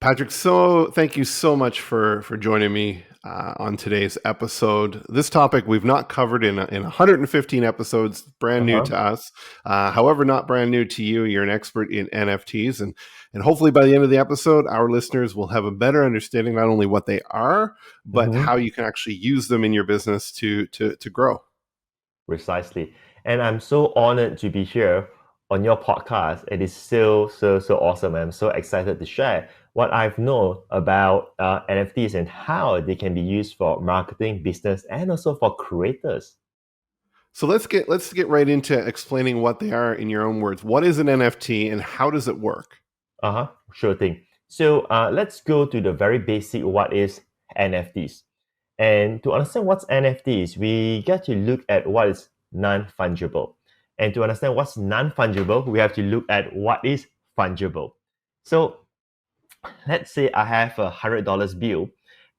Patrick, thank you so much for joining me on today's episode. This topic we've not covered in 115 episodes, brand new Uh-huh. to us. However, not brand new to you. You're an expert in NFTs, and hopefully by the end of the episode, our listeners will have a better understanding not only what they are, but Mm-hmm. how you can actually use them in your business to grow. Precisely. And I'm so honored to be here on your podcast. It is so awesome. I'm so excited to share what I've known about NFTs and how they can be used for marketing, business, and also for creators. So let's get right into explaining what they are in your own words. What is an NFT and how does it work? Uh-huh, sure thing. So let's go to the very basic what is NFTs. And to understand what's NFTs, we get to look at what is non-fungible. And to understand what's non-fungible, we have to look at what is fungible. So let's say I have $100 bill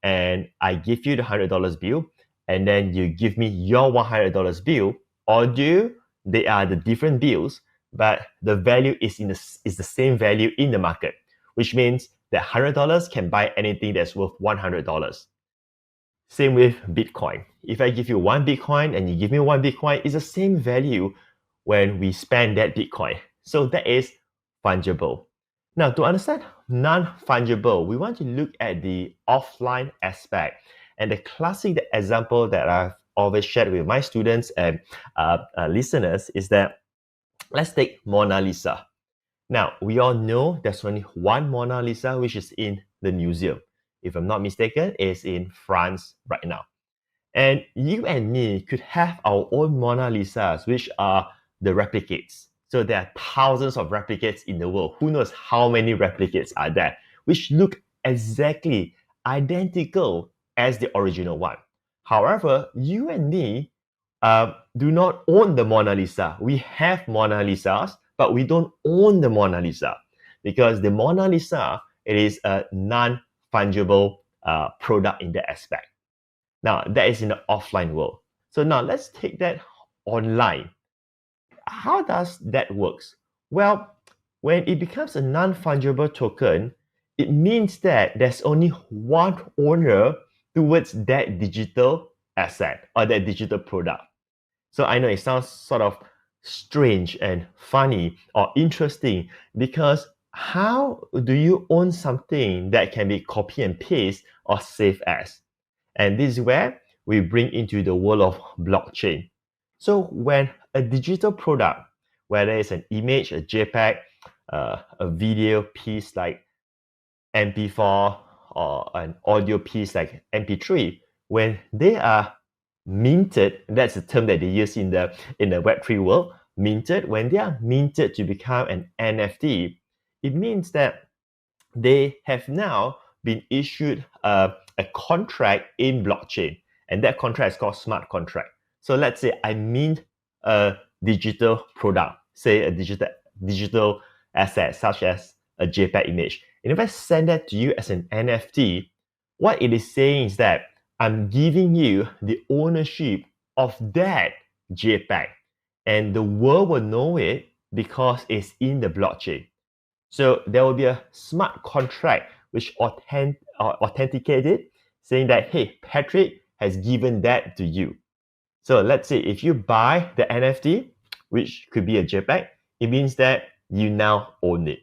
and I give you the $100 bill and then you give me your $100 bill, although they are the different bills, but the value is the same value in the market, which means that $100 can buy anything that's worth $100. Same with Bitcoin. If I give you one Bitcoin and you give me one Bitcoin, it's the same value when we spend that Bitcoin. So that is fungible. Now, to understand non-fungible, we want to look at the offline aspect. And the classic example that I've always shared with my students and listeners is that let's take Mona Lisa. Now, we all know there's only one Mona Lisa, which is in the museum. If I'm not mistaken, it's in France right now. And you and me could have our own Mona Lisas, which are the replicates. So there are thousands of replicates in the world. Who knows how many replicates are there, which look exactly identical as the original one. However, you and me do not own the Mona Lisa. We have Mona Lisas, but we don't own the Mona Lisa because the Mona Lisa, it is a non-fungible product in that aspect. Now, that is in the offline world. So now let's take that online. How does that works? Well, when it becomes a non-fungible token, it means that there's only one owner towards that digital asset or that digital product. So I know it sounds sort of strange and funny or interesting because how do you own something that can be copy and paste or save as? And this is where we bring into the world of blockchain. So when a digital product, whether it's an image, a JPEG, a video piece like MP4 or an audio piece like MP3, when they are minted, that's the term that they use in the Web3 world, minted, when they are minted to become an NFT, it means that they have now been issued a contract in blockchain, and that contract is called smart contract. So let's say I mint a digital product, say a digital asset such as a JPEG image. And if I send that to you as an NFT, what it is saying is that I'm giving you the ownership of that JPEG, and the world will know it because it's in the blockchain. So there will be a smart contract which authenticates it, saying that, hey, Patrick has given that to you. So let's say if you buy the NFT, which could be a JPEG, it means that you now own it.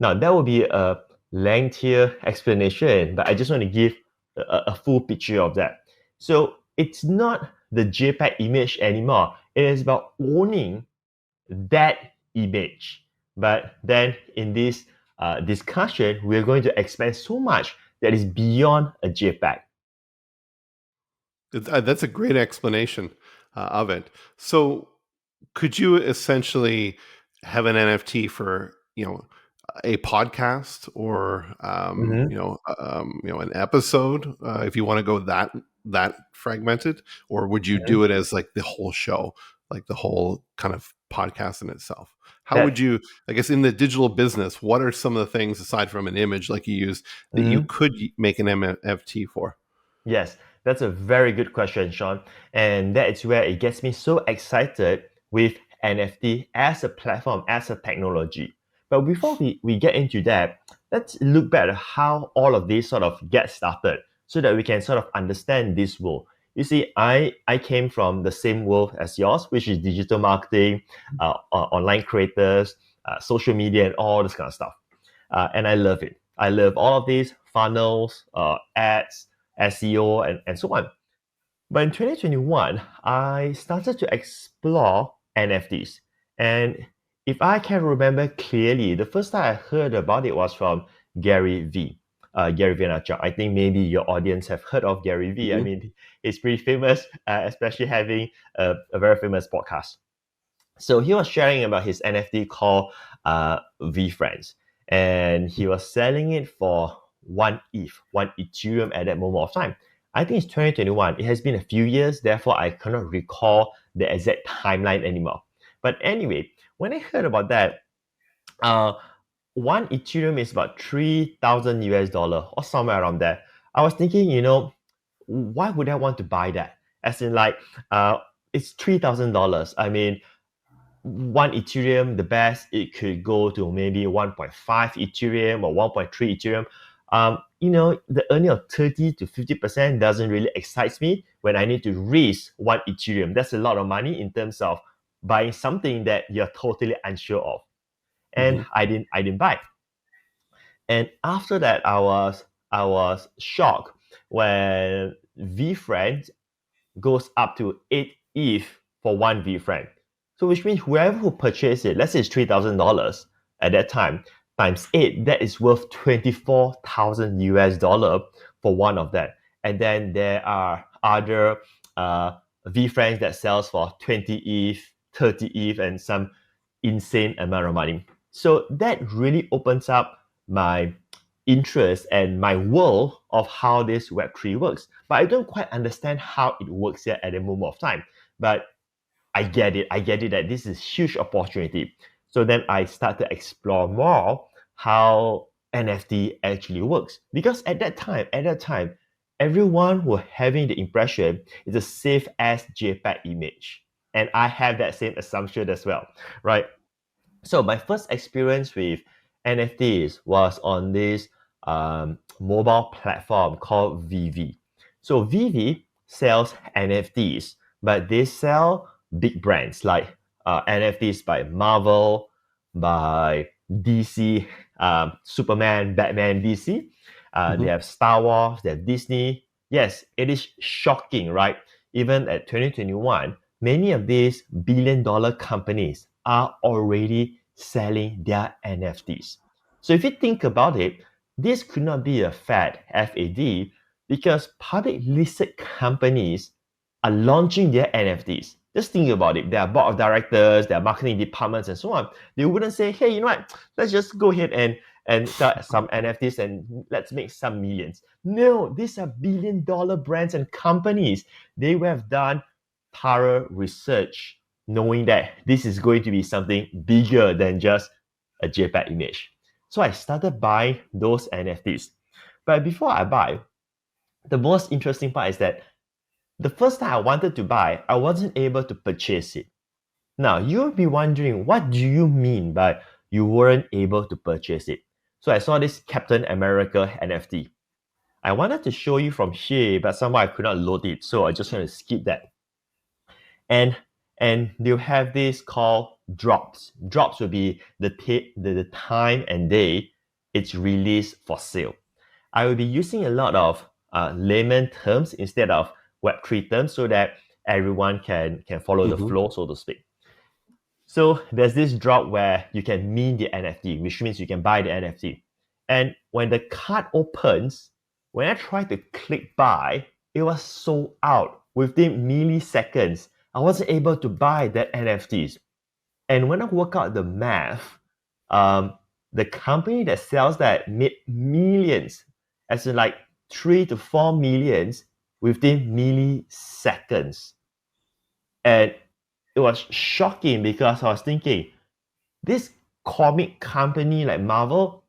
Now, that will be a lengthier explanation, but I just want to give a full picture of that. So it's not the JPEG image anymore. It is about owning that image. But then in this discussion, we're going to expand so much that is beyond a JPEG. That's a great explanation of it. So, could you essentially have an NFT for a podcast or Mhm. an episode if you want to go that fragmented, or would you do Mhm. it as like the whole show, like the whole kind of podcast in itself? How would That you, I guess, in the digital business, what are some of the things aside from an image like you use that you mhm. could make an NFT for? Yes, that's a very good question, Sean. And that is where it gets me so excited with NFT as a platform, as a technology. But before we get into that, let's look back at how all of this sort of get started so that we can sort of understand this world. You see, I came from the same world as yours, which is digital marketing, online creators, social media, and all this kind of stuff. And I love it. I love all of these funnels, ads, SEO, and so on. But in 2021, I started to explore NFTs. And if I can remember clearly, the first time I heard about it was from Gary V. Gary Vaynerchuk. I think maybe your audience have heard of Gary V. I Hmm. mean, he's pretty famous, especially having a very famous podcast. So he was sharing about his NFT called VFriends, and he was selling it for one ETH, one Ethereum at that moment of time. I think it's 2021. It has been a few years, therefore I cannot recall the exact timeline anymore. But anyway, when I heard about that, uh, one Ethereum is about 3,000 US dollar or somewhere around there. I was thinking, why would I want to buy that? As in, like, it's $3,000. I mean, one Ethereum, the best, it could go to maybe 1.5 Ethereum or 1.3 Ethereum. The earning of 30 to 50% doesn't really excite me when I need to raise one Ethereum. That's a lot of money in terms of buying something that you're totally unsure of. And Hmm. I didn't buy. And after that, I was shocked when VFriend goes up to 8 ETH for one VFriend. So which means whoever who purchased it, let's say it's $3,000 at that time, times 8, that is worth 24,000 US dollar for one of that. And then there are other VFriends that sells for 20 ETH, 30 ETH, and some insane amount of money. So that really opens up my interest and my world of how this Web3 works. But I don't quite understand how it works yet at the moment of time. But I get it. I get it that this is huge opportunity. So then I start to explore more how NFT actually works. Because at that time, everyone were having the impression it's a safe as JPEG image. And I have that same assumption as well, right? So my first experience with NFTs was on this mobile platform called VV. So VV sells NFTs, but they sell big brands like NFTs by Marvel, by DC, Superman, Batman, DC. They Hmm. have Star Wars, they have Disney. Yes, it is shocking, right? Even at 2021, many of these billion-dollar companies are already selling their NFTs. So if you think about it, this could not be a fad, FAD, because public listed companies are launching their NFTs. Just think about it. There are board of directors, there are marketing departments, and so on. They wouldn't say, hey, you know what? Let's just go ahead and sell some NFTs and let's make some millions. No, these are billion-dollar brands and companies. They would have done thorough research knowing that this is going to be something bigger than just a JPEG image. So I started buying those NFTs. But before I buy, the most interesting part is that the first time I wanted to buy, I wasn't able to purchase it. Now, you'll be wondering, what do you mean by you weren't able to purchase it? So I saw this Captain America NFT. I wanted to show you from here, but somehow I could not load it, so I just want to skip that. And and they'll have this called drops. Drops will be the time and day it's released for sale. I will be using a lot of layman terms instead of Web3 terms so that everyone can follow the Hmm. flow, so to speak. So there's this drop where you can mint the NFT, which means you can buy the NFT. And when the card opens, when I tried to click buy, it was sold out within milliseconds. I wasn't able to buy that NFTs. And when I work out the math, um, the company that sells that made millions, as in like 3 to 4 millions within milliseconds. And it was shocking because I was thinking, this comic company like Marvel,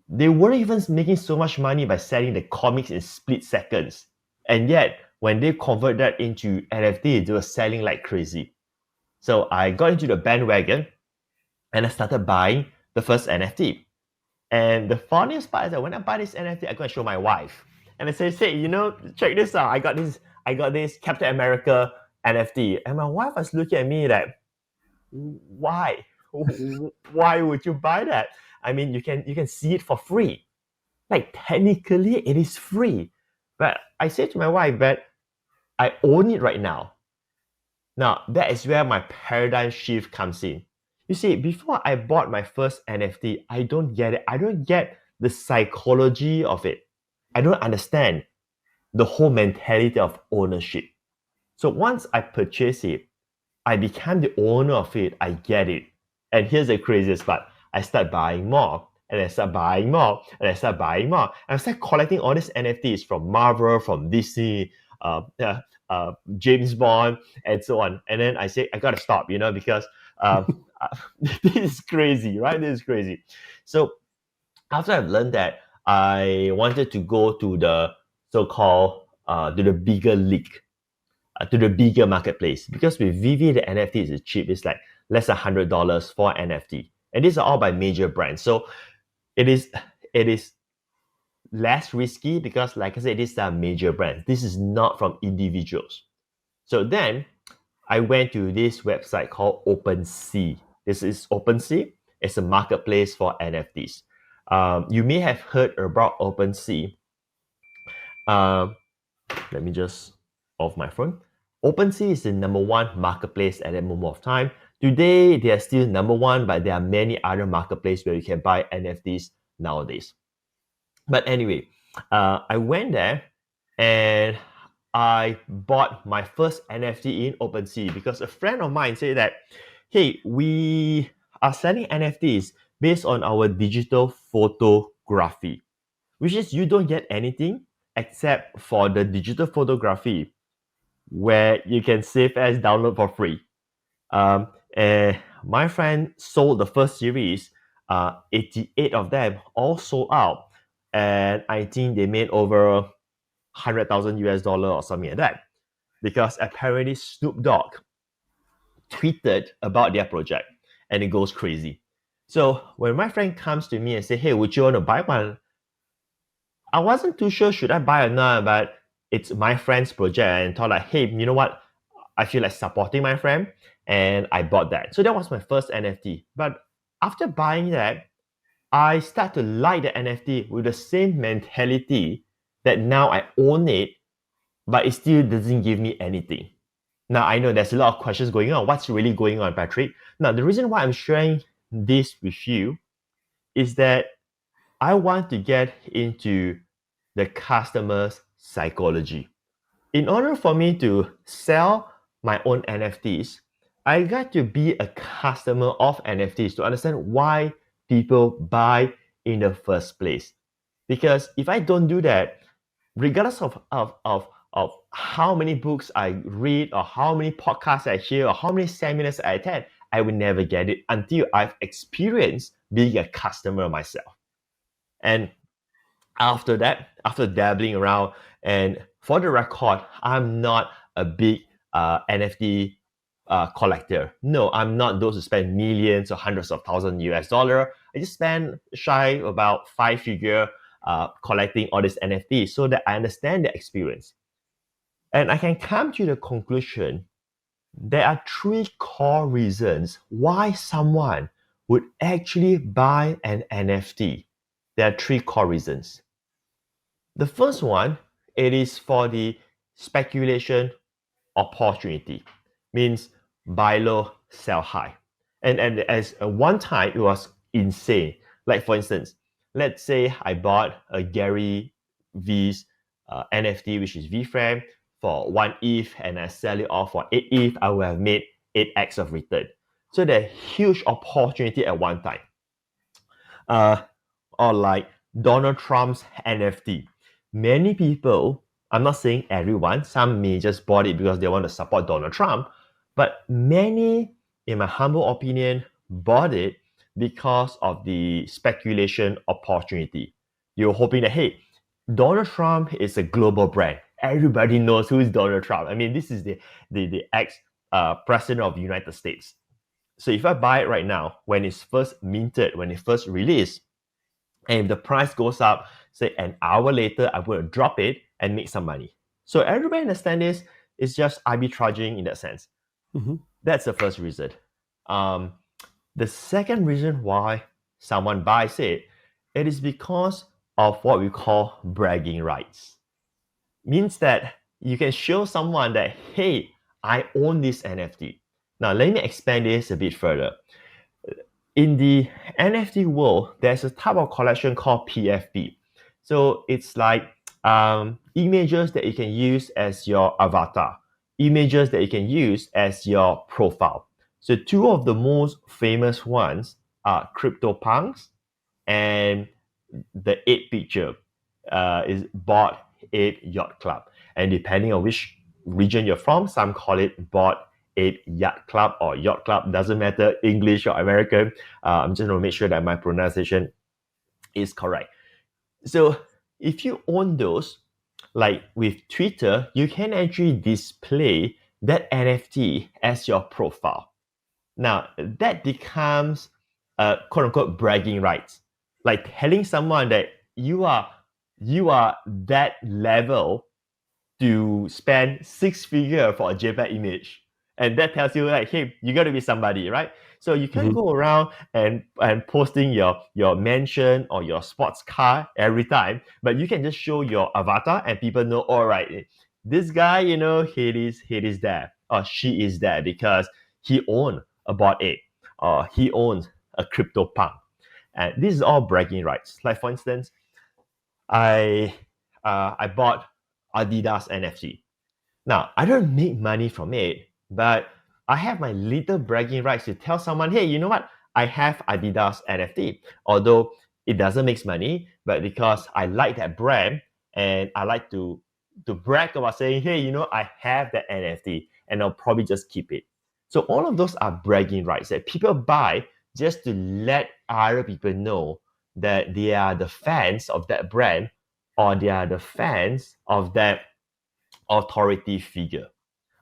they weren't even making so much money by selling the comics in split seconds. And yet, when they convert that into NFT, they were selling like crazy. So I got into the bandwagon and I started buying the first NFT. And the funniest part is that when I buy this NFT, I go and show my wife. And I say, hey, check this out. I got this Captain America NFT. And my wife was looking at me like, why? Why would you buy that? I mean, you can see it for free. Like technically it is free. But I said to my wife that I own it right now. Now, that is where my paradigm shift comes in. You see, before I bought my first NFT, I don't get it. I don't get the psychology of it. I don't understand the whole mentality of ownership. So once I purchase it, I become the owner of it. I get it. And here's the craziest part. I start buying more. And I start buying more. And I start buying more. And I start collecting all these NFTs from Marvel, from Disney, uh, uh, James Bond, and so on. And then I say, I gotta stop, because um, this is crazy, right? This is crazy. So after I've learned that, I wanted to go to the so-called to the bigger league, to the bigger marketplace, because with VV the NFT is cheap. It's like less than $100 for NFT, and these are all by major brands. So it is less risky because, like I said, these are major brands. This is not from individuals. So then I went to this website called OpenSea. This is OpenSea. It's a marketplace for NFTs. You may have heard about OpenSea. Um, Let me just off my phone. OpenSea is the number one marketplace at that moment of time. Today, they are still number one, but there are many other marketplaces where you can buy NFTs nowadays. But anyway, I went there and I bought my first NFT in OpenSea because a friend of mine said that, hey, we are selling NFTs based on our digital photography, which is you don't get anything except for the digital photography where you can save as download for free. And my friend sold the first series, 88 of them all sold out. And I think they made over 100,000 US dollar or something like that. Because apparently Snoop Dogg tweeted about their project and it goes crazy. So when my friend comes to me and say, hey, would you want to buy one? I wasn't too sure should I buy or not, but it's my friend's project and thought like, hey, you know what? I feel like supporting my friend and I bought that. So that was my first NFT. But after buying that, I start to like the NFT with the same mentality that now I own it, but it still doesn't give me anything. Now I know there's a lot of questions going on. What's really going on, Patrick? Now the reason why I'm sharing this with you is that I want to get into the customer's psychology. In order for me to sell my own NFTs, I got to be a customer of NFTs to understand why people buy in the first place. Because if I don't do that, regardless of how many books I read or how many podcasts I hear or how many seminars I attend, I will never get it until I've experienced being a customer myself. And after that, after dabbling around, and for the record, I'm not a big NFT collector. No, I'm not those who spend millions or hundreds of thousands US dollar. I just spend shy about 5 figure collecting all these NFTs so that I understand the experience. And I can come to the conclusion there are three core reasons why someone would actually buy an NFT. There are three core reasons. The first one, it is for the speculation opportunity, means buy low, sell high. And as a one time, it was insane. Like for instance, let's say I bought a Gary V's NFT, which is VFrame, for 1 ETH and I sell it off for 8 ETH, I will have made 8x of return. So there's huge opportunity at one time. Uh, or like Donald Trump's NFT. Many people, I'm not saying everyone, some may just bought it because they want to support Donald Trump, but many, in my humble opinion, bought it because of the speculation opportunity. You're hoping that, hey, Donald Trump is a global brand. Everybody knows who is Donald Trump. I mean, this is the ex president of the United States. So if I buy it right now, when it's first minted, when it first released, And if the price goes up, say an hour later, I'm going to drop it and make some money. So everybody understand this. It's just arbitraging in that sense. Hmm. That's the first reason. Um, the second reason why someone buys it, it is because of what we call bragging rights. Means that you can show someone that, hey, I own this NFT. Now, let me expand this a bit further. In the NFT world, there's a type of collection called PFP. So it's like images that you can use as your avatar, images that you can use as your profile. So two of the most famous ones are CryptoPunks and the eight picture is Bored Ape Yacht Club. And depending on which region you're from, some call it Bored Ape Yacht Club or Yacht Club. Doesn't matter, English or American. I'm just going to make sure that my pronunciation is correct. So if you own those, like with Twitter, you can actually display that NFT as your profile. Now, that becomes quote unquote bragging rights, like telling someone that you are that level to spend six figure for a JPEG image. And that tells you like, hey, you got to be somebody, right? So you can't Hmm. go around and posting your mansion or your sports car every time, but you can just show your avatar and people know, all right, this guy, he is there or she is there because he owns a Bored Ape or he owns a crypto punk. And this is all bragging rights. Like for instance, I I bought Adidas NFT. Now, I don't make money from it, but I have my little bragging rights to tell someone, hey, you know what? I have Adidas NFT. Although it doesn't make money, but because I like that brand and I like to brag about saying, hey, I have that NFT and I'll probably just keep it. So all of those are bragging rights that people buy just to let other people know that they are the fans of that brand or they are the fans of that authority figure.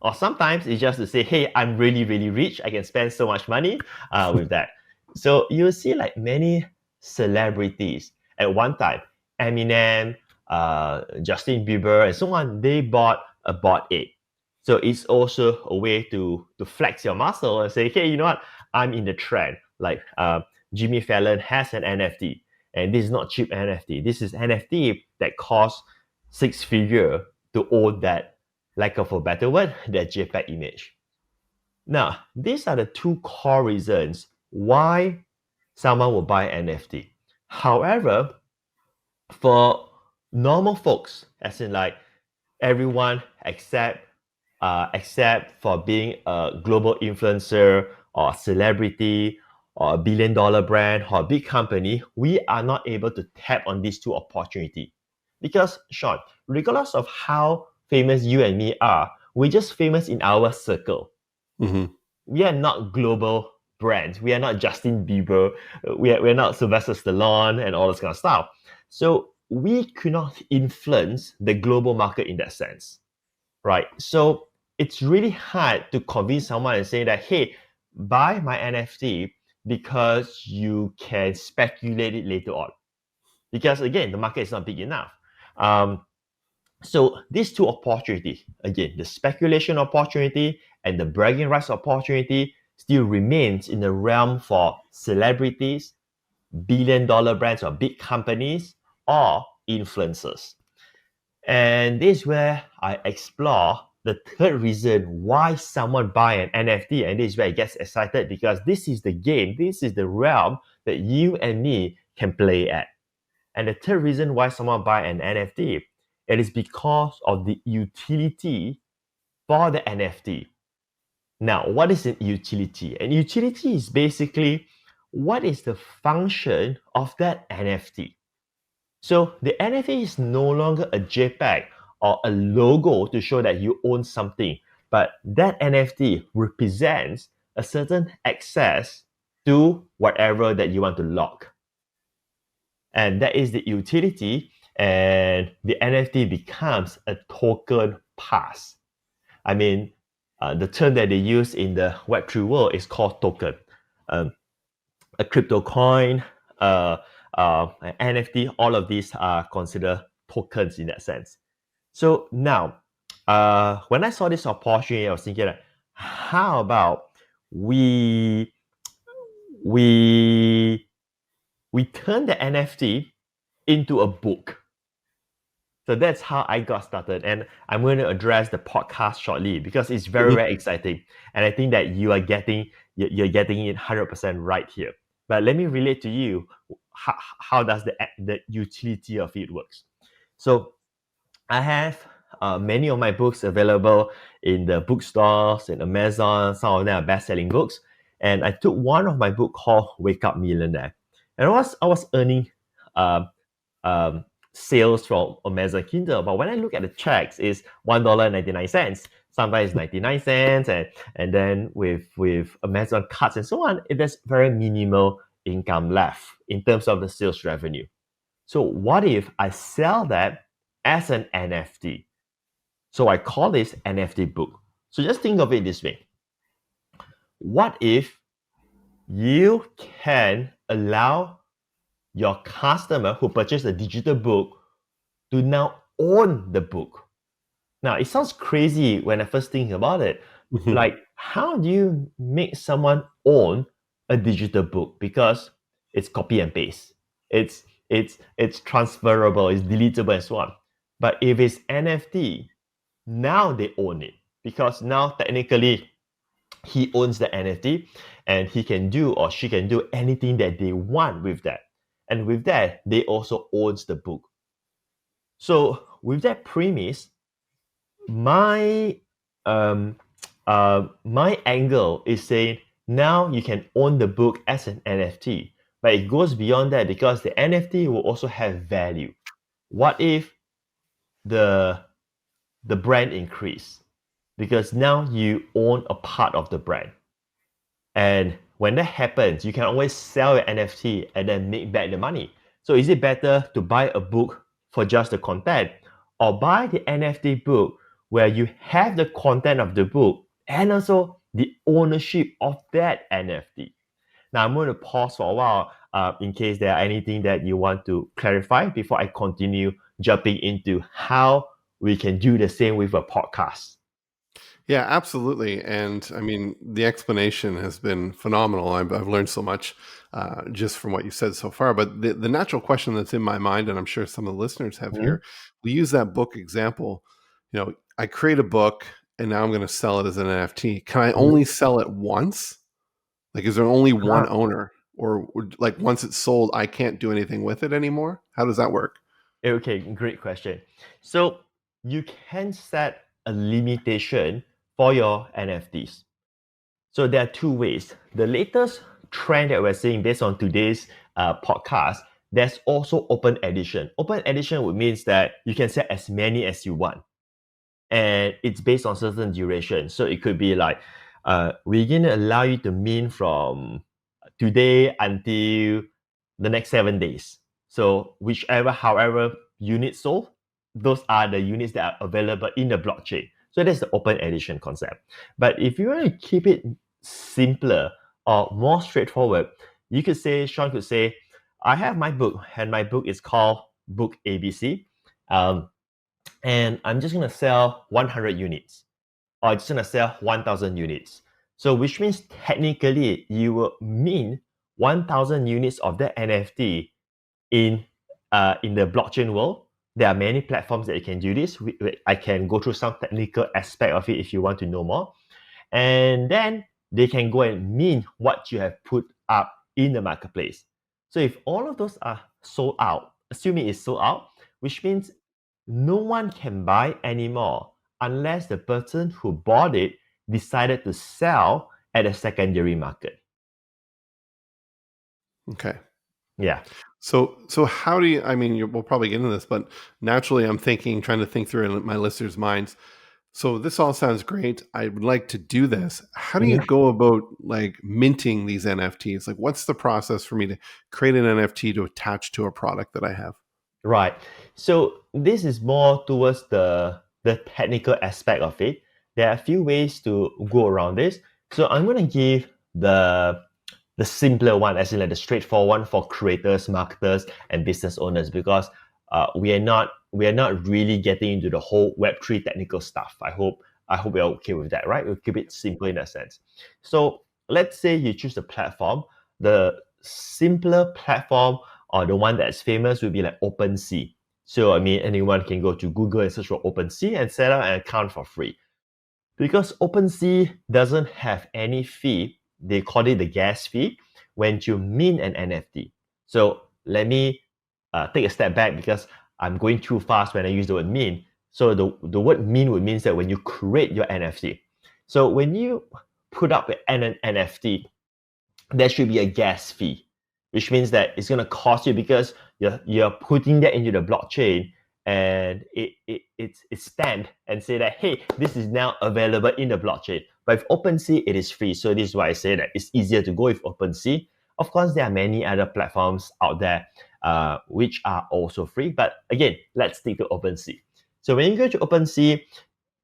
Or sometimes it's just to say, hey, I'm really, really rich. I can spend so much money with that. So you'll see like many celebrities at one time, Eminem, Justin Bieber, and so on, they bought a Bored Ape. So it's also a way to flex your muscle and say, hey, you know what? I'm in the trend. Like Jimmy Fallon has an NFT, and this is not cheap NFT. This is NFT that costs six figure to own that, lack of a better word, that JPEG image. Now, these are the two core reasons why someone will buy NFT. However, for normal folks, as in like everyone except for being a global influencer or celebrity or a billion-dollar brand or a big company, we are not able to tap on these two opportunities. Because, Sean, regardless of how famous you and me are, we're just famous in our circle. Hmm. We are not global brands. We are not Justin Bieber. We're not Sylvester Stallone and all this kind of stuff. So we could not influence the global market in that sense, right? So it's really hard to convince someone and say that, hey, buy my NFT because you can speculate it later on. Because again, the market is not big enough. Um, so these two opportunities, again, the speculation opportunity and the bragging rights opportunity still remains in the realm for celebrities, billion-dollar brands or big companies, or influencers. And this is where I explore the third reason why someone buy an NFT. And this is where it gets excited because this is the game, this is the realm that you and me can play at. And the third reason why someone buy an NFT, it is because of the utility for the NFT. Now, what is an utility? An utility is basically what is the function of that NFT. So the NFT is no longer a JPEG or a logo to show that you own something, but that NFT represents a certain access to whatever that you want to lock. And that is the utility, and the NFT becomes a token pass. I mean, the term that they use in the Web3 world is called token. Um, a crypto coin, NFT, all of these are considered tokens in that sense. So now, when I saw this opportunity, I was thinking, like, how about we we we turn the NFT into a book? So that's how I got started. And I'm going to address the podcast shortly because it's very, Mhm. very exciting. And I think that you're getting it 100% right here. But let me relate to you how does the utility of it works. So I have many of my books available in the bookstores, in Amazon. Some of them are best-selling books. And I took one of my book called Wake Up Millionaire. And I was earning um, um, sales from Amazon Kindle. But when I look at the checks, it's $1.99. Sometimes 99 cents, and then with Amazon cards and so on, there's very minimal income left in terms of the sales revenue. So what if I sell that as an NFT? So I call this NFT book. So just think of it this way. What if you can allow your customer who purchased a digital book to now own the book? Now, it sounds crazy when I first think about it. Mhm. Like, how do you make someone own a digital book? Because it's copy and paste. It's transferable, it's deletable and so on. But if it's NFT, now they own it because now technically he owns the NFT and he can do or she can do anything that they want with that. And with that, they also owns the book. So with that premise, my um my angle is saying now you can own the book as an NFT, but it goes beyond that because the NFT will also have value. What if the the brand increase? Because now you own a part of the brand. And when that happens, you can always sell your NFT and then make back the money. So is it better to buy a book for just the content or buy the NFT book where you have the content of the book and also the ownership of that NFT? Now I'm going to pause for a while in case there are anything that you want to clarify before I continue jumping into how we can do the same with a podcast. Yeah, absolutely. And I mean, the explanation has been phenomenal. I've learned so much just from what you said so far. But the natural question that's in my mind, and I'm sure some of the listeners have Mhm. here, we use that book example. I create a book and now I'm going to sell it as an NFT. Can I only sell it once? Like, is there only one owner? Or like once it's sold, I can't do anything with it anymore? How does that work? Okay, great question. So you can set a limitation for your NFTs. So there are two ways. The latest trend that we're seeing based on today's podcast, there's also open edition. Open edition would means that you can set as many as you want, and it's based on certain duration. So it could be like, we're gonna allow you to mint from today until the next 7 days. So whichever, however units sold, those are the units that are available in the blockchain. So that's the open edition concept. But if you want to keep it simpler or more straightforward, you could say, Sean could say, I have my book, and my book is called Book ABC. Um, and I'm just gonna sell 100 units, or it's gonna sell 1,000 units. So which means technically you will mint 1,000 units of that NFT in in the blockchain world. There are many platforms that you can do this. I can go through some technical aspect of it if you want to know more. And then they can go and mint what you have put up in the marketplace. So if all of those are sold out, assuming it's sold out, which means no one can buy anymore unless the person who bought it decided to sell at a secondary market. Okay. Yeah. So how do you? I mean, we'll probably get into this, but naturally, I'm thinking, trying to think through in my listeners' minds. So this all sounds great. I would like to do this. How do you Mhm. go about like minting these NFTs? Like, what's the process for me to create an NFT to attach to a product that I have? Right. So this is more towards the technical aspect of it. There are a few ways to go around this. So I'm going to give the simpler one, as in like the straightforward one for creators, marketers, and business owners, because we are not really getting into the whole Web3 technical stuff. I hope you're okay with that, right? We'll keep it simple in that sense. So let's say you choose a platform. The simpler platform or the one that's famous would be like OpenSea. So I mean, anyone can go to Google and search for OpenSea and set up an account for free. Because OpenSea doesn't have any fee, they call it the gas fee when you mint an NFT. So let me take a step back because I'm going too fast when I use the word mint. So the word mint would mean that when you create your NFT. So when you put up an NFT, there should be a gas fee, which means that it's going to cost you because you're putting that into the blockchain and it's stamped and say that, hey, this is now available in the blockchain. But with OpenSea, it is free. So this is why I say that it's easier to go with OpenSea. Of course, there are many other platforms out there which are also free. But again, let's stick to OpenSea. So when you go to OpenSea,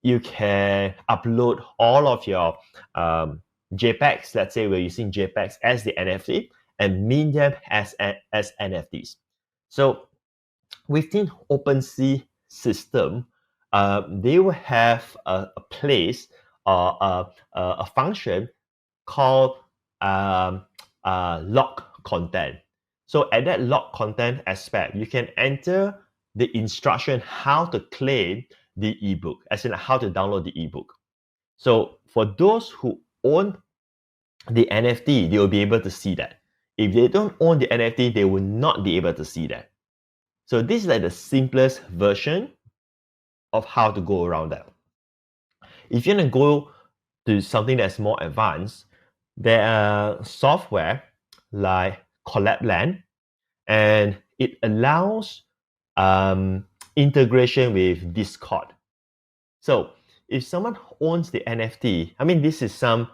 you can upload all of your JPEGs. Let's say we're using JPEGs as the NFT and mint them as NFTs. So within OpenSea system, they will have a place or a function called log content. So at that log content aspect, you can enter the instruction how to claim the ebook, as in how to download the ebook. So for those who own the NFT, they will be able to see that. If they don't own the NFT, they will not be able to see that. So this is like the simplest version of how to go around that. If you're gonna go to something that's more advanced, there are software like Collabland, and it allows integration with Discord. So if someone owns the NFT, I mean, this is some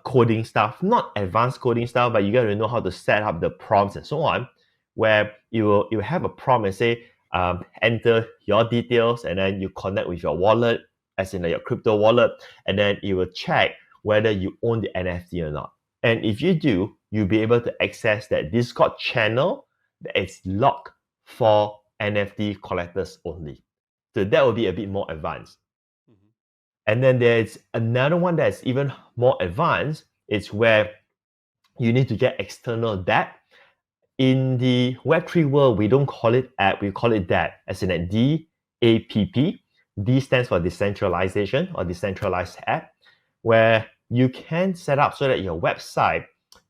coding stuff, not advanced coding stuff, but you got to know how to set up the prompts and so on, where you have a prompt and say, enter your details, and then you connect with your wallet, as in your crypto wallet, and then it will check whether you own the NFT or not. And if you do, you'll be able to access that Discord channel that is locked for NFT collectors only. So that will be a bit more advanced. Mm-hmm. And then there's another one that's even more advanced. It's where you need to get external debt. In the Web3 world, we don't call it app, we call it DApp, as in a D-A-P-P. D stands for decentralization or decentralized app, where you can set up so that your website,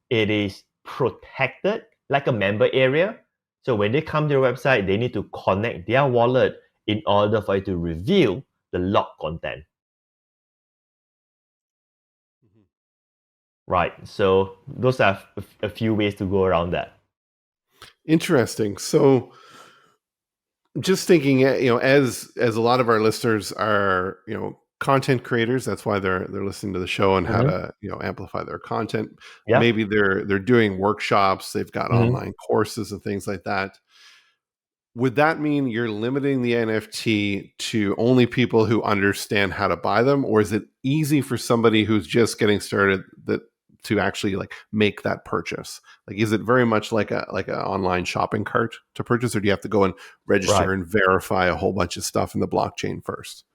it is protected like a member area. So when they come to your website, they need to connect their wallet in order for you to reveal the log content. Mm-hmm. Right. So those are a few ways to go around that. Interesting. So just thinking, as a lot of our listeners are, content creators, that's why they're listening to the show and how to, amplify their content. Yeah. Maybe they're doing workshops, they've got Mhm. online courses and things like that. Would that mean you're limiting the NFT to only people who understand how to buy them, or is it easy for somebody who's just getting started to actually like make that purchase? Like, is it very much like an online shopping cart to purchase, or do you have to go and register Right. and verify a whole bunch of stuff in the blockchain first?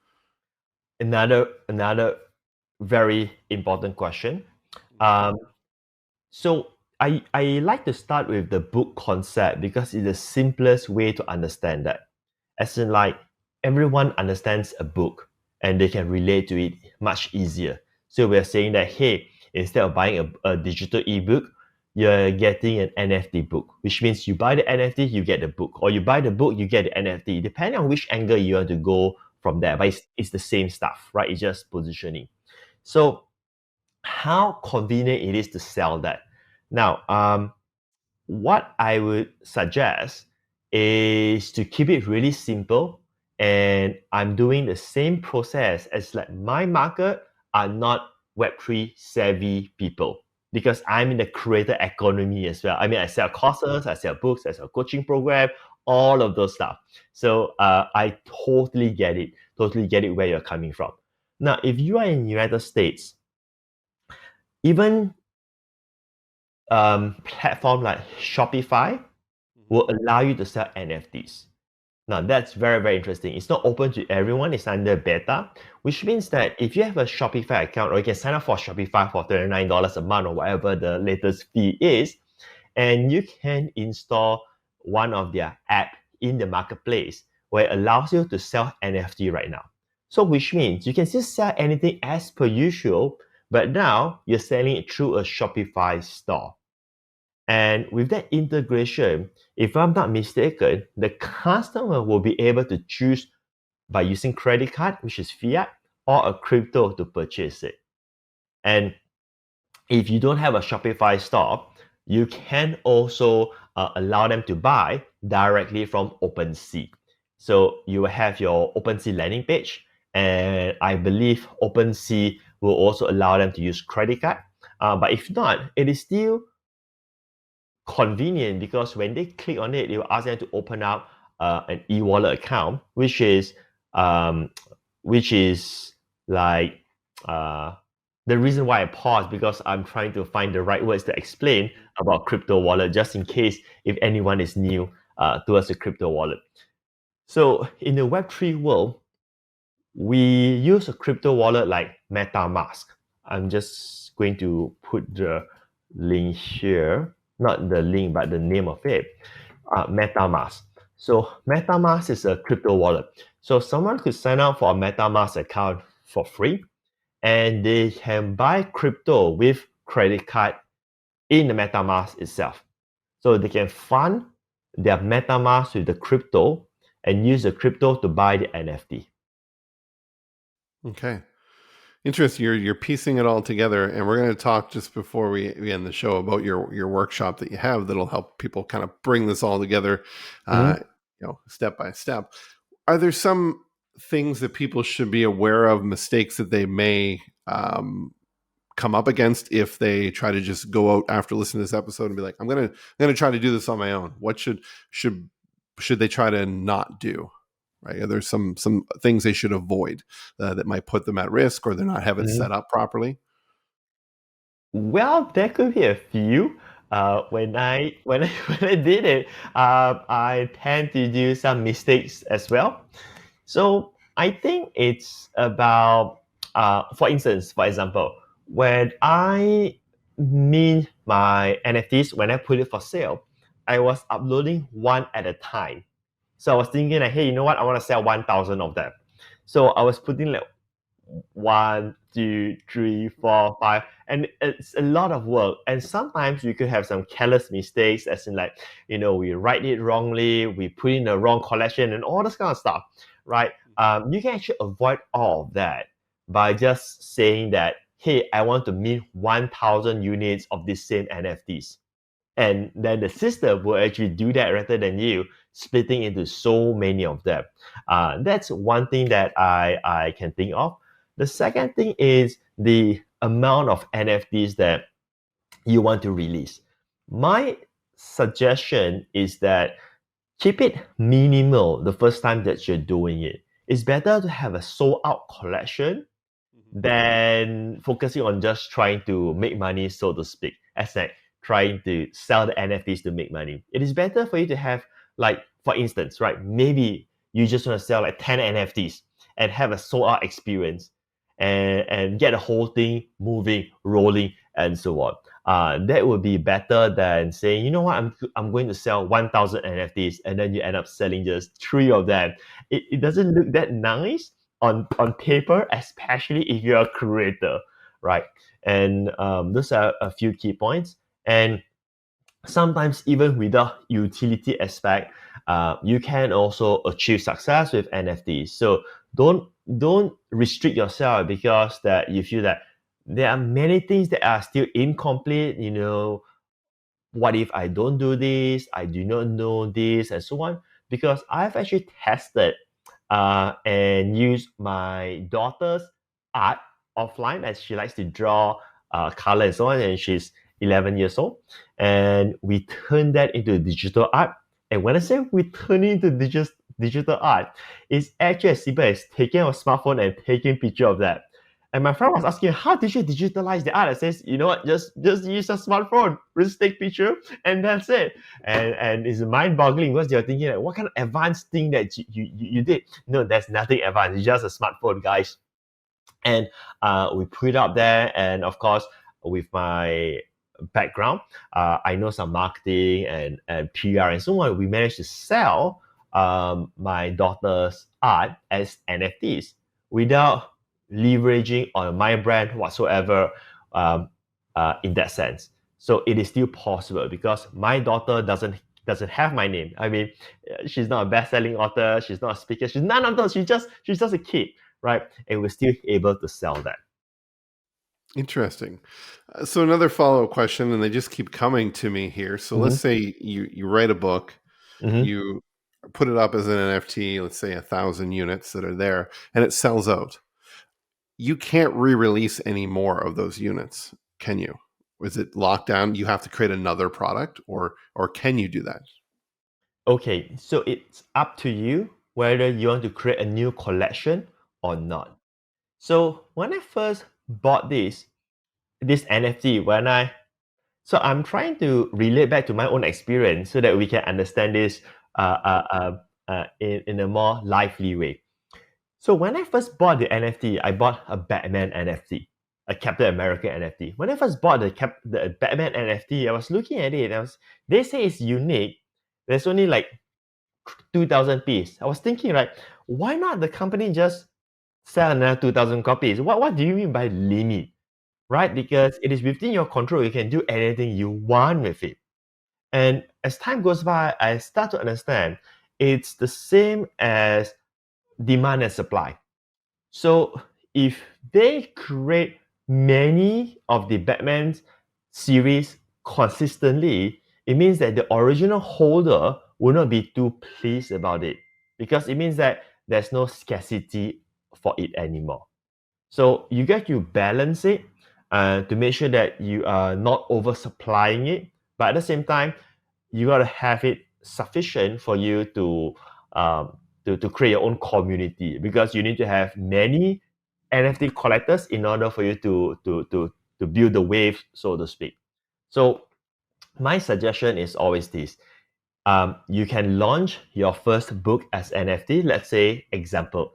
Another very important question. So I like to start with the book concept because it's the simplest way to understand that. As in, like, everyone understands a book and they can relate to it much easier. So we're saying that, hey, instead of buying a digital ebook, you're getting an NFT book, which means you buy the NFT, you get the book, or you buy the book, you get the NFT, depending on which angle you want to go from there. But it's the same stuff, right? It's just positioning. So how convenient it is to sell that. Now, what I would suggest is to keep it really simple. And I'm doing the same process as like my market are not Web3 savvy people because I'm in the creator economy as well. I mean, I sell courses, I sell books, I sell coaching program, all of those stuff. So I totally get it where you're coming from. Now, if you are in the United States, even platform like Shopify will allow you to sell NFTs. Now that's very, very interesting. It's not open to everyone, it's under beta, which means that if you have a Shopify account, or you can sign up for Shopify for $39 a month or whatever the latest fee is, and you can install one of their app in the marketplace where it allows you to sell NFT right now. So which means you can still sell anything as per usual, but now you're selling it through a Shopify store. And with that integration, if I'm not mistaken, the customer will be able to choose by using credit card, which is fiat, or a crypto to purchase it. And if you don't have a Shopify store, you can also allow them to buy directly from OpenSea. So you will have your OpenSea landing page, and I believe OpenSea will also allow them to use credit card. But if not, it is still convenient because when they click on it, it will ask them to open up an e-wallet account, um, which is like uh, the reason why I paused because I'm trying to find the right words to explain about crypto wallet, just in case if anyone is new towards the crypto wallet. So in the Web3 world, we use a crypto wallet like MetaMask. I'm just going to put the link here, not the link, but the name of it, MetaMask. So MetaMask is a crypto wallet. So someone could sign up for a MetaMask account for free, and they can buy crypto with credit card in the MetaMask itself. So they can fund their MetaMask with the crypto and use the crypto to buy the NFT. Okay. Interesting. You're piecing it all together, and we're going to talk just before we end the show about your workshop that you have that'll help people kind of bring this all together, Mhm. step by step. Are there some things that people should be aware of, mistakes that they may come up against if they try to just go out after listening to this episode and be like, I'm gonna try to do this on my own? What should they try to not do? Right? Are there some things they should avoid that might put them at risk, or they're not have it Mhm. set up properly? Well, there could be a few. When I did it, I tend to do some mistakes as well. So I think it's about, for example, when I mint my NFTs, when I put it for sale, I was uploading one at a time. So I was thinking like, hey, you know what? I want to sell 1,000 of them. So I was putting like 1, 2, 3, 4, 5, and it's a lot of work. And sometimes we could have some careless mistakes, as in like, we write it wrongly, we put in the wrong collection, and all this kind of stuff, right? You can actually avoid all of that by just saying that, hey, I want to mint 1,000 units of these same NFTs. And then the system will actually do that rather than you splitting into so many of them. That's one thing that I can think of. The second thing is the amount of NFTs that you want to release. My suggestion is that keep it minimal the first time that you're doing it. It's better to have a sold out collection than focusing on just trying to make money, so to speak, as like trying to sell the NFTs to make money. It is better for you to have, like, for instance, right? Maybe you just want to sell like 10 NFTs and have a sold out experience and get the whole thing moving, rolling, and so on. That would be better than saying, you know what, I'm going to sell 1,000 NFTs and then you end up selling just three of them. It doesn't look that nice on paper, especially if you're a creator, right? And those are a few key points. And sometimes even without utility aspect, you can also achieve success with NFTs. So don't restrict yourself because that you feel that there are many things that are still incomplete. What if I don't do this? I do not know this, and so on. Because I've actually tested and used my daughter's art offline, as she likes to draw color and so on, and she's 11 years old. And we turned that into digital art. And when I say we turn it into digital art, it's actually as simple as taking a smartphone and taking a picture of that. And my friend was asking, how did you digitalize the art? I says, you know what, just use a smartphone, just take picture, and that's it. And it's mind-boggling because you're thinking, like, what kind of advanced thing that you did? No, there's nothing advanced. It's just a smartphone, guys. And we put it up there, and of course, with my background, I know some marketing and PR and so on. We managed to sell my daughter's art as NFTs without leveraging on my brand whatsoever, um, in that sense. So it is still possible because my daughter doesn't have my name. I mean, she's not a best-selling author. She's not a speaker. She's none of those. She's just a kid, right? And we're still able to sell that. Interesting. So another follow-up question, and they just keep coming to me here. So let's Mm-hmm. say you write a book, Mm-hmm. you put it up as an NFT, let's say 1,000 units that are there, and it sells out. You can't re-release any more of those units, can you? Is it locked down? You have to create another product, or can you do that? Okay, so it's up to you whether you want to create a new collection or not. So when I first bought this NFT, so I'm trying to relate back to my own experience so that we can understand this in a more lively way. So when I first bought the NFT, I bought a Batman NFT, a Captain America NFT. When I first bought the Batman NFT, I was looking at it. They say it's unique. There's only like 2,000 pieces. I was thinking, like, why not the company just sell another 2,000 copies? What do you mean by limit? Right? Because it is within your control. You can do anything you want with it. And as time goes by, I start to understand it's the same as demand and supply. So if they create many of the Batman series consistently, it means that the original holder will not be too pleased about it because it means that there's no scarcity for it anymore. So you get to balance it to make sure that you are not oversupplying it, but at the same time, you got to have it sufficient for you to create your own community because you need to have many NFT collectors in order for you to build the wave, so to speak. So my suggestion is always this. You can launch your first book as NFT. Let's say, example,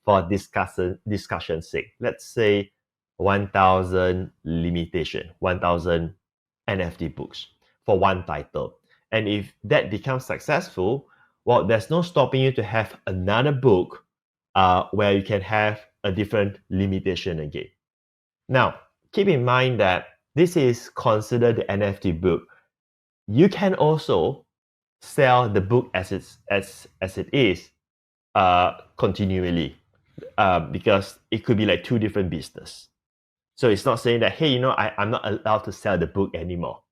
for discussion's sake, let's say 1,000 limitation, 1,000 NFT books for one title. And if that becomes successful, well, there's no stopping you to have another book where you can have a different limitation again. Now, keep in mind that this is considered the NFT book. You can also sell the book as it is continually because it could be like two different business. So it's not saying that, hey, I'm not allowed to sell the book anymore.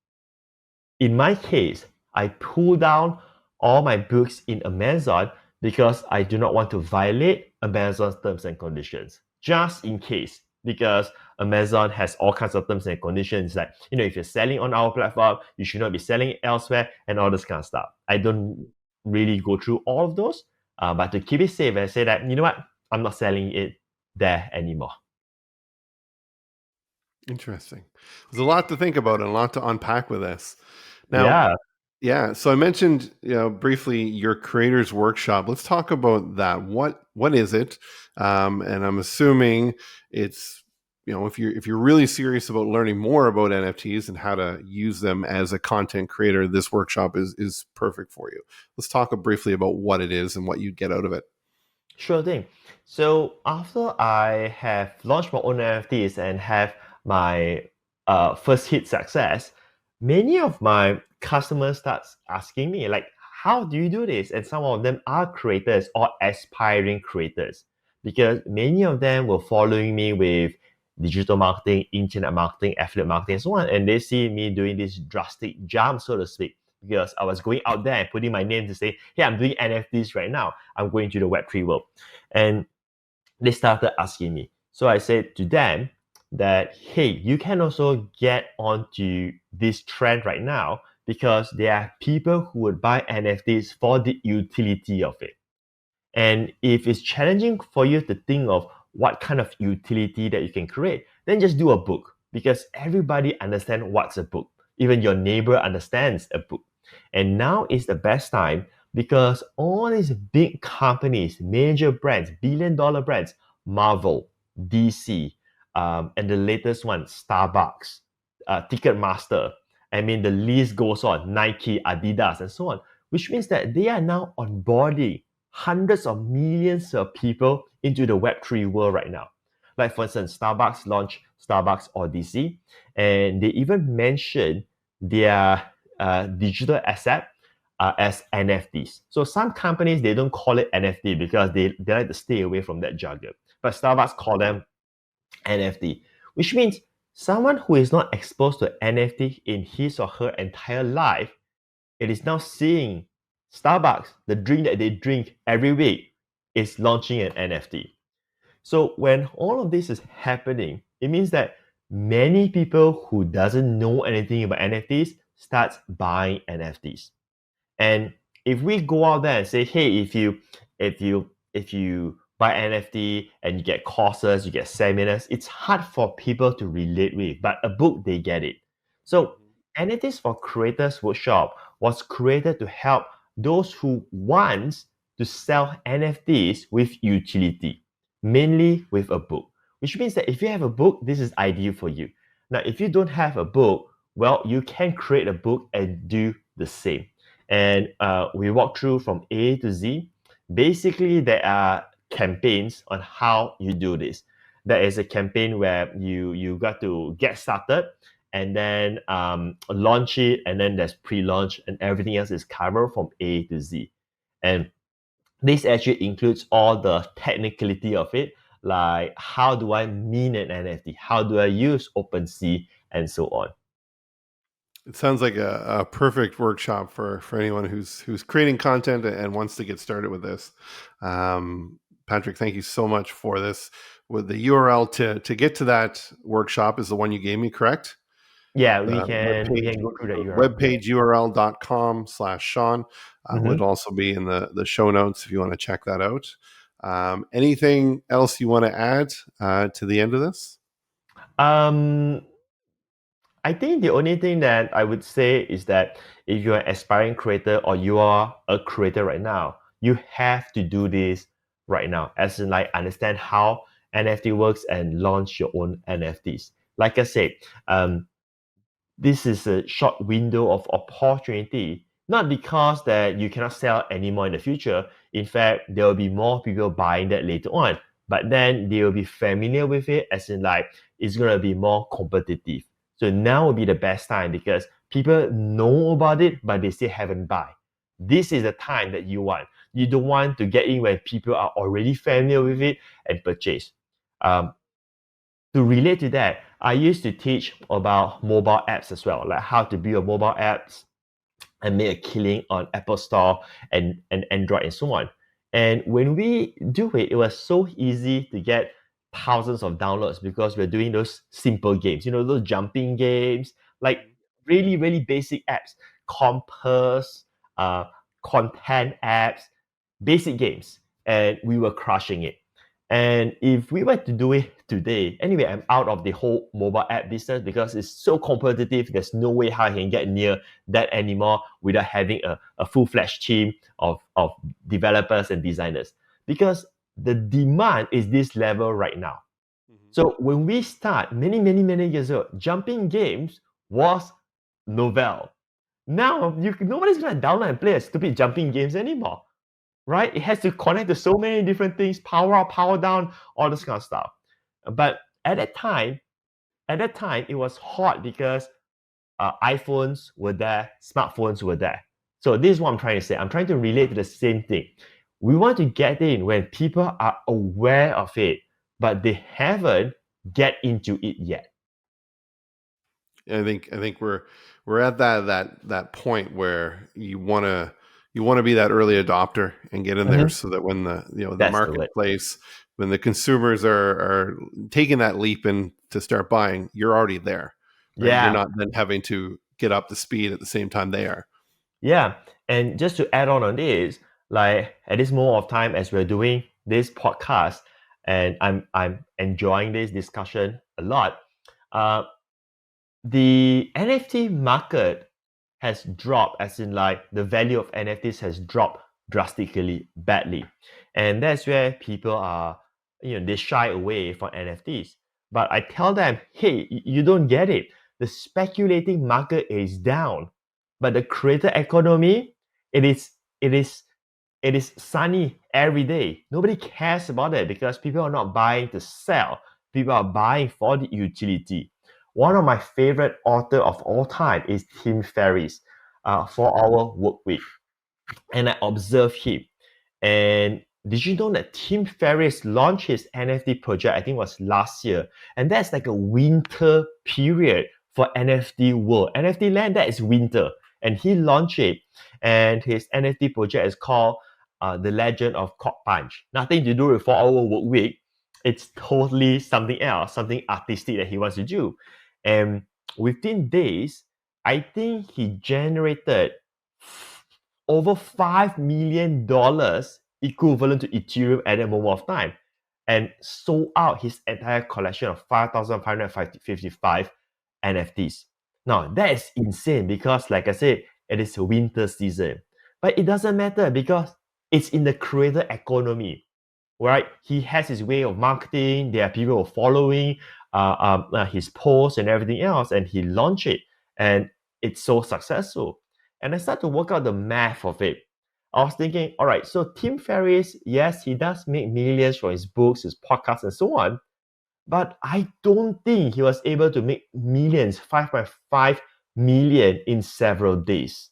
In my case, I pull down all my books in Amazon because I do not want to violate Amazon's terms and conditions, just in case. Because Amazon has all kinds of terms and conditions, like, if you're selling on our platform, you should not be selling it elsewhere, and all this kind of stuff. I don't really go through all of those, but to keep it safe, I say that, you know what, I'm not selling it there anymore. Interesting. There's a lot to think about and a lot to unpack with this. Now, Yeah, yeah. So I mentioned, briefly your creators workshop. Let's talk about that. What is it? And I'm assuming it's, if you're really serious about learning more about NFTs and how to use them as a content creator, this workshop is perfect for you. Let's talk briefly about what it is and what you get out of it. sure thing. So after I have launched my own NFTs and have my first hit success, many of my customers starts asking me, like, how do you do this? And some of them are creators or aspiring creators because many of them were following me with digital marketing, internet marketing, affiliate marketing, and so on. And they see me doing this drastic jump, so to speak, because I was going out there and putting my name to say, hey, I'm doing NFTs right now. I'm going to the Web3 world. And they started asking me. So I said to them that, hey, you can also get onto this trend right now because there are people who would buy NFTs for the utility of it. And if it's challenging for you to think of what kind of utility that you can create, then just do a book, because everybody understands what's a book. Even your neighbor understands a book. And now is the best time because all these big companies, major brands, billion-dollar brands, Marvel, DC, and the latest one, Starbucks, Ticketmaster. I mean, the list goes on, Nike, Adidas, and so on, which means that they are now onboarding hundreds of millions of people into the Web3 world right now. Like, for instance, Starbucks launched Starbucks Odyssey, and they even mentioned their digital asset as NFTs. So some companies, they don't call it NFT because they like to stay away from that jargon. But Starbucks call them NFT, which means someone who is not exposed to NFT in his or her entire life, it is now seeing Starbucks, the drink that they drink every week, is launching an NFT. So when all of this is happening, it means that many people who doesn't know anything about NFTs starts buying NFTs. And if we go out there and say, hey, if you buy NFT and you get courses, you get seminars, it's hard for people to relate with. But a book, they get it. So NFTs for Creators Workshop was created to help those who want to sell NFTs with utility, mainly with a book. Which means that if you have a book, this is ideal for you. Now, if you don't have a book, well, you can create a book and do the same. And we walk through from A to Z. Basically, there are campaigns on how you do this. There is a campaign where you got to get started and then launch it, and then there's pre-launch, and everything else is covered from A to Z. And this actually includes all the technicality of it, like how do I mint an NFT, how do I use OpenSea, and so on. It sounds like a perfect workshop for anyone who's creating content and wants to get started with this. Patric, thank you so much for this. With the URL to get to that workshop is the one you gave me, correct? Yeah, we The can go through that URL. webpage url.com/Sean. Would Mhm. also be in the show notes if you want to check that out. Anything else you want to add to the end of this? Um, I think the only thing that I would say is that if you're an aspiring creator or you are a creator right now, you have to do this right now, as in like understand how NFT works and launch your own NFTs. Like I said, um, this is a short window of opportunity, not because that you cannot sell anymore in the future. In fact, there will be more people buying that later on, but then they will be familiar with it, as in like it's going to be more competitive. So now will be the best time because people know about it, but they still haven't buy. This is the time that you want. You don't want to get in when people are already familiar with it and purchase. Um, to relate to that, I used to teach about mobile apps as well, like how to build mobile apps and make a killing on Apple Store and Android and so on. And when we do it, it was so easy to get thousands of downloads because we're doing those simple games, those jumping games, like really, really basic apps, compass, uh, content apps, basic games. And we were crushing it. And if we were to do it today, anyway, I'm out of the whole mobile app business because it's so competitive. There's no way how I can get near that anymore without having a full-fledged team of developers and designers. Because the demand is this level right now. So when we start many, many, many years ago, jumping games was novel. Now nobody's gonna download and play a stupid jumping games anymore, right? It has to connect to so many different things, power up, power down, all this kind of stuff. But at that time, it was hot because iPhones were there, smartphones were there. So this is what I'm trying to say. I'm trying to relate to the same thing. We want to get in when people are aware of it, but they haven't get into it yet. I think we're at that point where you want to be that early adopter and get in there Mhm. so that when the That's the word. marketplace, when the consumers are taking that leap and to start buying, you're already there, right? You're Yeah. not then having to get up to speed at the same time they are. Yeah, and just to add on this, like at this moment of time as we're doing this podcast, and I'm enjoying this discussion a lot. Uh, the NFT market has dropped, as in like the value of NFTs has dropped drastically badly, and that's where people are, they shy away from NFTs. But I tell them, hey, you don't get it. The speculating market is down, but the creator economy, it is it is it is sunny every day. Nobody cares about it because people are not buying to sell. People are buying for the utility. One of my favorite author of all time is Tim Ferriss, 4 Hour Work Week, and I observed him. And did you know that Tim Ferriss launched his NFT project? I think it was last year, and that's like a winter period for NFT world. NFT land, that is winter, and he launched it. And his NFT project is called The Legend of Cock Punch. Nothing to do with 4 Hour Work Week. It's totally something else, something artistic that he wants to do. And within days, I think he generated over $5 million equivalent to Ethereum at that moment of time, and sold out his entire collection of 5,555 NFTs. Now, that is insane because, like I said, it is winter season. But it doesn't matter because it's in the creator economy, right? He has his way of marketing. There are people following his posts and everything else, and he launched it, and it's so successful. And I started to work out the math of it. I was thinking, all right, so Tim Ferriss, yes, he does make millions from his books, his podcasts, and so on. But I don't think he was able to make millions, 5.5 million in several days.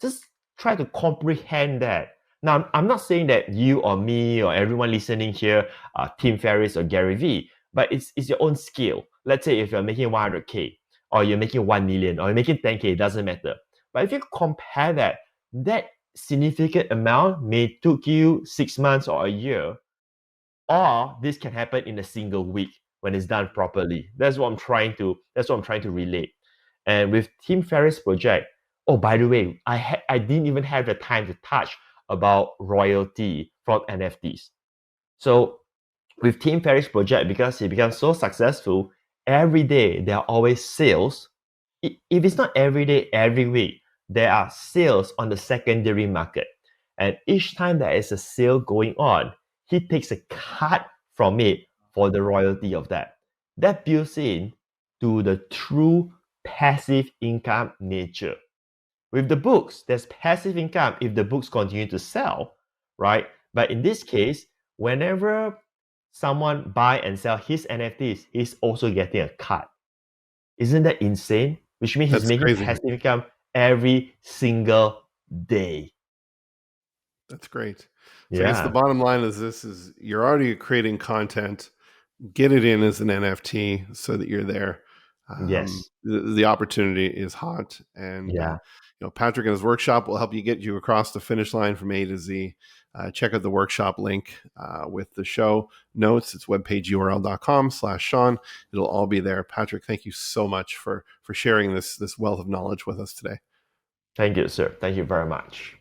Just try to comprehend that. Now, I'm not saying that you or me or everyone listening here are Tim Ferriss or Gary Vee, but it's your own skill. Let's say if you're making 100K or you're making 1 million or you're making 10K, it doesn't matter. But if you compare that, that significant amount may took you 6 months or a year, or this can happen in a single week when it's done properly. That's what I'm trying to relate. And with Tim Ferriss project, oh, by the way, I didn't even have the time to touch about royalty from NFTs. So with Tim Ferriss project, because he becomes so successful, every day there are always sales. If it's not every day, every week, there are sales on the secondary market. And each time there is a sale going on, he takes a cut from it for the royalty of that. That builds in to the true passive income nature. With the books, there's passive income if the books continue to sell, right? But in this case, whenever someone buy and sell his NFTs, he's also getting a cut. Isn't that insane? Which means he's That's making crazy. passive income every single day. That's great. So I guess the Yeah. bottom line is this: is you're already creating content, get it in as an NFT so that you're there. Yes. The opportunity is hot, and Yeah. Patrick and his workshop will help you get you across the finish line from A to Z. Check out the workshop link with the show notes. It's webpageurl.com/Sean. It'll all be there. Patrick, thank you so much for sharing this wealth of knowledge with us today. Thank you, sir. Thank you very much.